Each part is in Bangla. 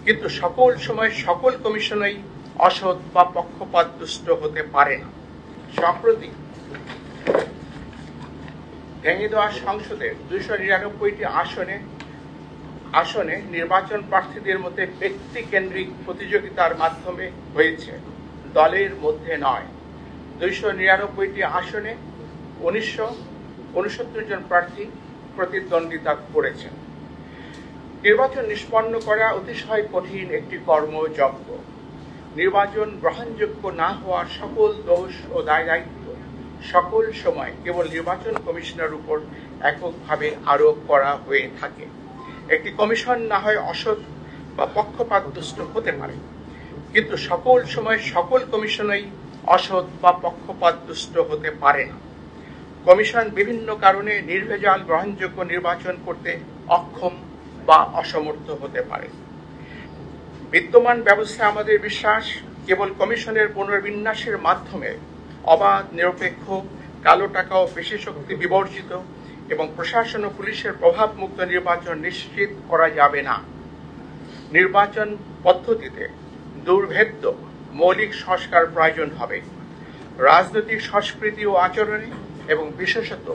কিন্তু সকল সময় সকল কমিশনই অসৎ বা পক্ষপাতদুষ্ট হতে পারে না। সম্প্রতি ভেঙে দেওয়া সংসদের 299টি আসনে নির্বাচন প্রার্থীদের মধ্যে ব্যক্তিকেন্দ্রিক প্রতিযোগিতার মাধ্যমে হয়েছে, দলের মধ্যে নয়। 299টি আসনে 1969 জন প্রার্থী প্রতিদ্বন্দ্বিতা করেছেন। নির্বাচন নিষ্পন্ন করা অতিশয় কঠিন একটি কর্মযজ্ঞ। নির্বাচন গ্রহণযোগ্য না হওয়ার সকল দোষ ও দায় দায়িত্ব সকল সময় কেবল নির্বাচন কমিশনের উপর এককভাবে আরোপ করা হয়ে থাকে। একটি কমিশন না হয় অসৎ বা পক্ষপাতদুষ্ট হতে পারে, কিন্তু সকল সময় সকল কমিশনই অসৎ বা পক্ষপাতদুষ্ট হতে পারে না। কমিশন বিভিন্ন কারণে নির্ভেজাল গ্রহণযোগ্য নির্বাচন করতে অক্ষম বা অসমর্থ হতে পারে। বিদ্যমান ব্যবস্থা আমাদের বিশ্বাস কেবল কমিশনের পুনর্বিন্যাসের মাধ্যমে অবাধ, নিরপেক্ষ, কালো টাকা ও পেশি শক্তি বিবর্জিত এবং প্রশাসন ও পুলিশের প্রভাবমুক্ত নির্বাচন নিশ্চিত করা যাবে না। নির্বাচন পদ্ধতিতে দুর্ভেদ্য মৌলিক সংস্কার প্রয়োজন হবে। রাজনৈতিক সংস্কৃতি ও আচরণে এবং বিশেষত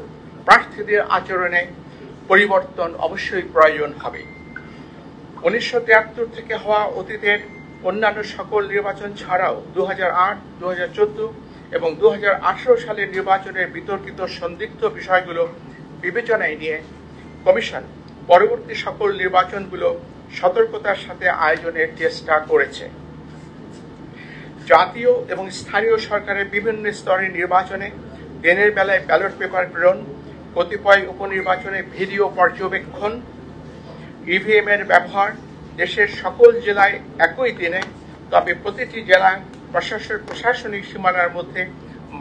প্রার্থীদের আচরণে পরিবর্তন অবশ্যই প্রয়োজন হবে। 1973 থেকে হওয়া অতীতের অন্যান্য সকল নির্বাচন ছাড়াও 2008, 2014 এবং 2018 সালের নির্বাচনের বিতর্কিত সন্দিগ্ধ বিষয়গুলো বিবেচনায় নিয়ে কমিশন পরবর্তী সকল নির্বাচনগুলো সতর্কতার সাথে আয়োজনের চেষ্টা করেছে। জাতীয় এবং স্থানীয় সরকারের বিভিন্ন স্তরের নির্বাচনে দিনের বেলায় ব্যালট পেপার প্রেরণ, কতিপয় উপনির্বাচনে ভিডিও পর্যবেক্ষণ, ইভিএম এর ব্যবহার, দেশের সকল জেলায় একই দিনে, তবে প্রতিটি জেলায় প্রশাসনিক সীমানার মধ্যে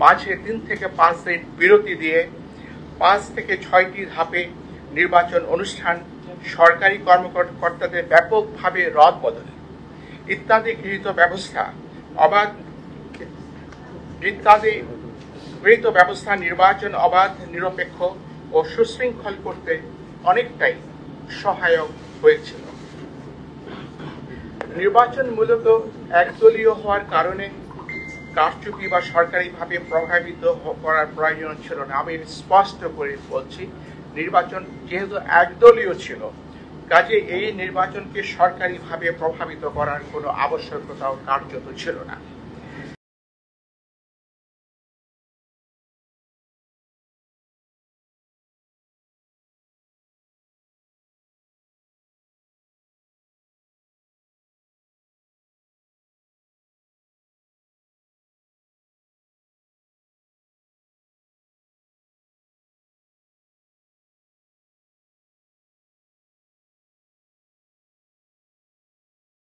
মাঝে 3 থেকে 5 দিন বিরতি দিয়ে 5 থেকে 6টি ধাপে নির্বাচন অনুষ্ঠান, সরকারি কর্মকর্তাদের ব্যাপকভাবে রদবদল ইত্যাদি গৃহীত ব্যবস্থা নির্বাচন অবাধ, নিরপেক্ষ ও সুশৃঙ্খল করতে অনেকটাই সহায়ক হয়েছিল। নির্বাচন মূলত একদলীয় হওয়ার কারণে কারচুপি বা সরকারিভাবে প্রভাবিত করার প্রয়োজন ছিল না। আমি স্পষ্ট করে বলছি, নির্বাচন যেহেতু একদলীয় ছিল, কাজে এই নির্বাচনকে সরকারিভাবে প্রভাবিত করার কোনো আবশ্যকতাও কার্যত ছিল না।